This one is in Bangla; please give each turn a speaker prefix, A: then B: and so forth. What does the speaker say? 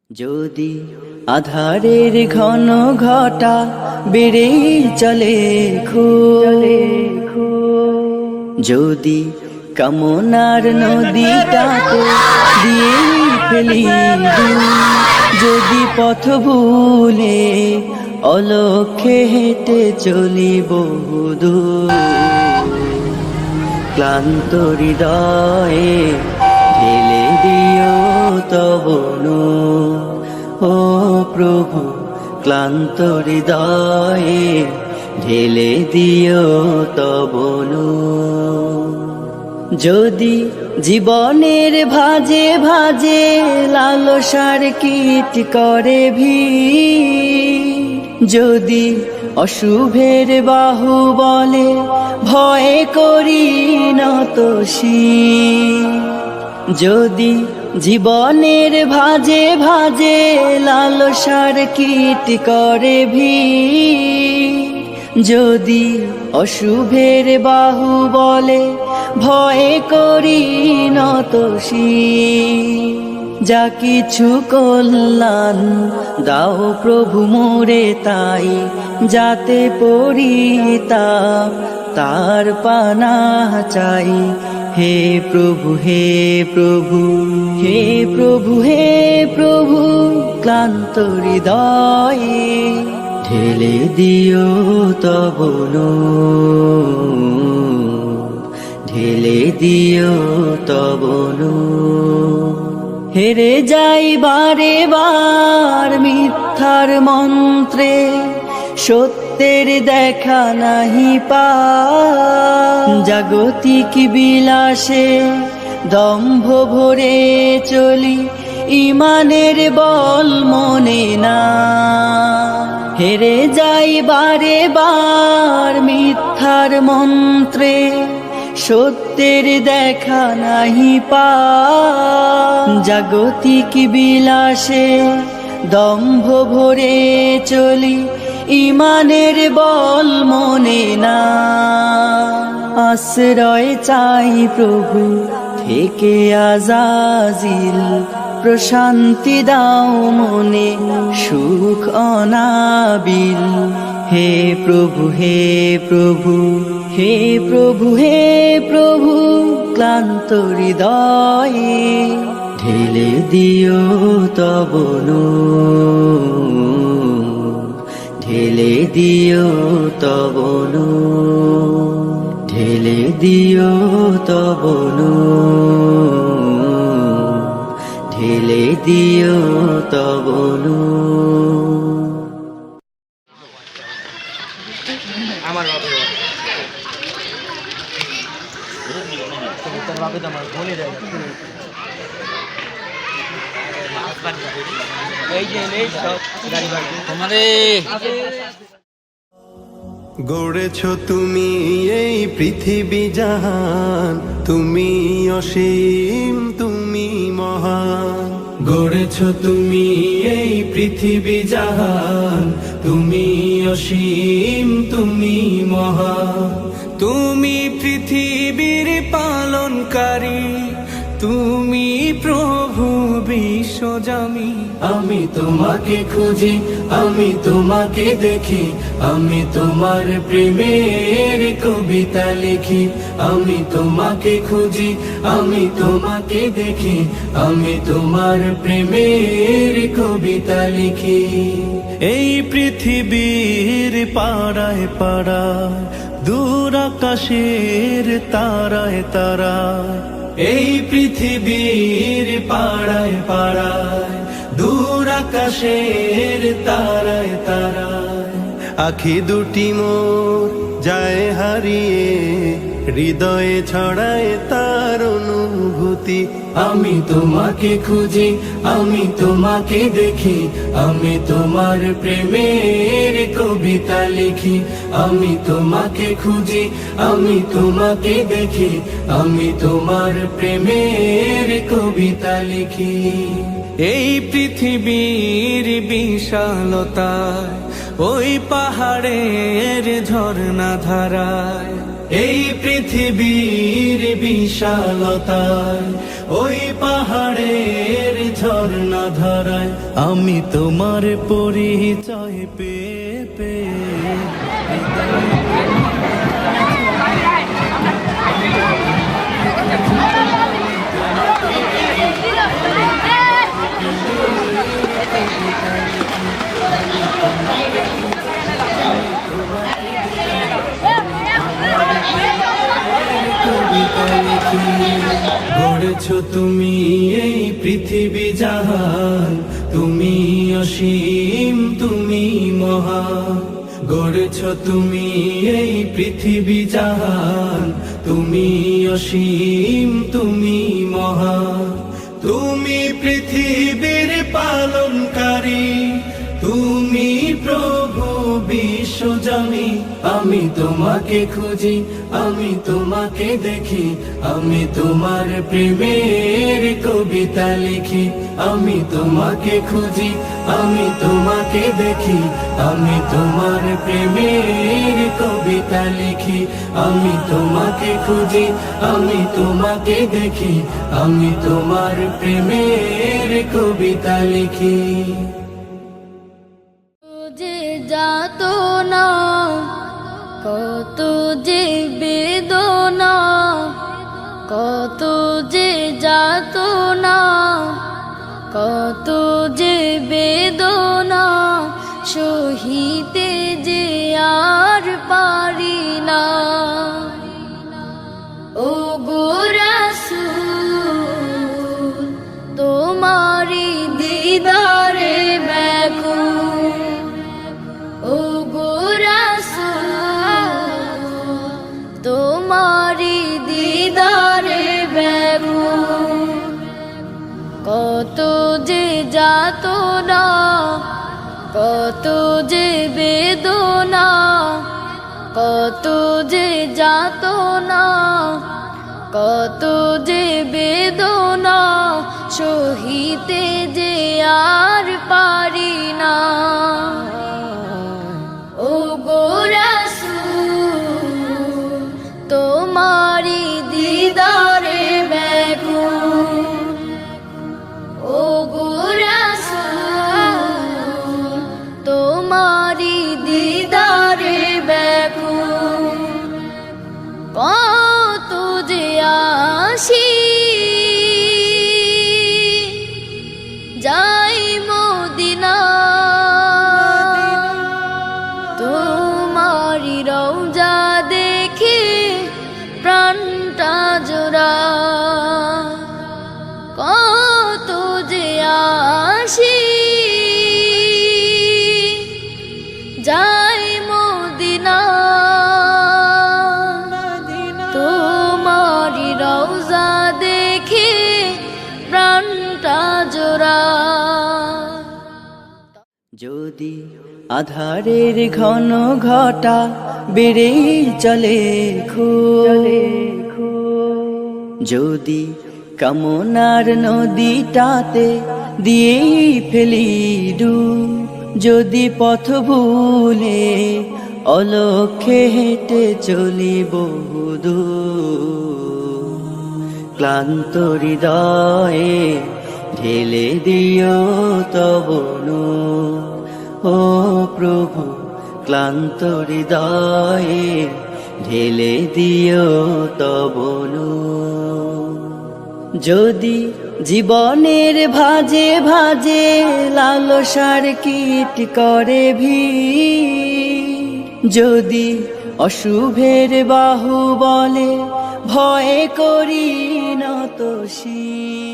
A: যদি আধারের ঘন ঘটা বেড়ে চলে যদি কামনার নদীটাকে দিয়ে ফেলি যদি পথ ভুলে অলক্ষ্যে হেঁটে চলি বহুদূর ক্লান্ত হৃদয়ে ঢেলে দিও তব নূর। ও প্রভু ক্লান্ত হৃদয়ে ঢেলে দিও তব নূর। যদি জীবনের ভাজে ভাজে লালসার কীট করে ভিড়, যদি অশুভের বাহু বলে ভয় করি নত শির, যদি জীবনের ভাজে ভাজে লালসার কীট করে ভিড়, যদি অশুভের বাহু বলে ভয় করি নত শির, যা কিছু কল্যাণ দাও প্রভু মোরে তাই, যাতে পরিতাপ তার পানাহ চাই। হে প্রভু হে প্রভু হে প্রভু হে প্রভু ক্লান্ত হৃদয়ে ঢেলে দিও তব নূর, ঢেলে দিও তব নূর। হেরে যাই বারে বার মিথ্যার মন্ত্রে, সত্যের দেখা নাহি পাই, জাগতিক বিলাসে দম্ভ ভরে চলি ইমানের বল মনে না। হেরে যাই বারে বার মিথ্যার মন্ত্রে, সত্যের দেখা নাহি পাই, জাগতিক বিলাসে দম্ভ ভরে চলি ইমানের বল মনে না। আশ্রয় চাই প্রভু থেকে আজাজিল, প্রশান্তি দাও মনে সুখ অনাবিল। হে প্রভু হে প্রভু হে প্রভু হে প্রভু ক্লান্ত হৃদয়ে ঢেলে দিও তব নূর, ঢেলে দিও তব নূর, ঢেলে দিও তব নূর, ঢেলে দিও তব নূর।
B: আমার বাপে তো আমার বলে দেয় এই যে সব গাড়ি বাড়ি
C: গড়েছ তুমি এই পৃথিবী জাহান, তুমি অসীম তুমি মহান। গড়েছ তুমি এই পৃথিবী জাহান, তুমি অসীম তুমি মহান। তুমি পৃথিবীর পালনকারী, তুমি প্রভু বিশ্বজামি। আমি তোমাকে খুঁজি, আমি তোমাকে দেখি, আমি তোমার প্রেমের কবিতা লিখি। আমি তোমাকে খুঁজি, আমি তোমাকে দেখি, আমি তোমার প্রেমের কবিতা লিখি। এই পৃথিবীর পাড়ায় পাড়ায়, দূর আকাশের তারায় তারায়, এই পৃথিবীর পাড়ায় পাড়ায়, দূর আকাশের তারায় তারায়, আখি দুটি মোর যায় হারিয়ে, হৃদয়ে ছড়ায় তার অনুভূতি। আমি তোমাকে খুঁজি, আমি তোমাকে দেখি, আমি তোমার প্রেমের কবিতা লিখি। আমি তোমাকে খুঁজি, আমি তোমাকে দেখি, আমি তোমার প্রেমের কবিতা লিখি। এই পৃথিবীর বিশালতায়, ওই পাহাড়ের ঝর্ণা ধারায়, এই পৃথিবীর বিশালতায়, ওই পাহাড়ের ঝর্ণা ধারায় আমি তোমার পরিচয় পেয়ে পেয়ে গড়েছো তুমি এই পৃথিবী জাহান, তুমি অসীম তুমি মহান। গড়েছো তুমি এই পৃথিবী জাহান, তুমি অসীম তুমি মহান। তুমি পৃথিবীর পালনকারী, তুমি প্রভু বিশ্বজনী। আমি তোমাকে খুঁজি, আমি তোমাকে দেখি, আমি তোমার প্রেমের কবিতা লিখি। আমি তোমাকে খুঁজি, আমি তোমাকে দেখি, আমি তোমার প্রেমের কবিতা লিখি। আমি তোমাকে খুঁজি, আমি তোমাকে দেখি, আমি তোমার প্রেমের কবিতা লিখি।
D: যাতো না কত যে বেদনা, কত যে যাতো না কত যে বেদনা, সহিতে যে আর পারি না। ও গো রাসূল তোমারি দিদারে ব্যাকুল, ও গো রাসূল তোমারি দিদারে ব্যাকুল। কত যে যাতনা, কত যে বেদনা, কত যে যাতনা, কত যে বেদনা, সহিতে যে আর পারি না। ও গো রাসূল তোমারি দিদারে ব্যাকুল, ও গো রাসূল তোমারি দিদারে ব্যাকুল। কত যে আসি যাই মদিনা, তোমারি রওজা দেখে প্রাণটা জোড়া। কত যে আসি যাই মদিনা, তোমারি রওজা দেখে প্রাণটা জোড়া।
A: যদি আধারের ঘন ঘটা বেড়ে চলে যদি কামনার নদীটাতে দিয়ে ফেলি ডুব, যদি পথ ভুলে অলক্ষ্যে হেঁটে চলি বহুদূর, ক্লান্ত হৃদয়ে ঢেলে দিও তব নূর। ও প্রভু ক্লান্ত হৃদয়ে ঢেলে দিও তব নূর। যদি জীবনের ভাজে ভাজে লালসার কীট করে ভিড়, যদি অশুভের বাহু বলে ভয় করি নত শির,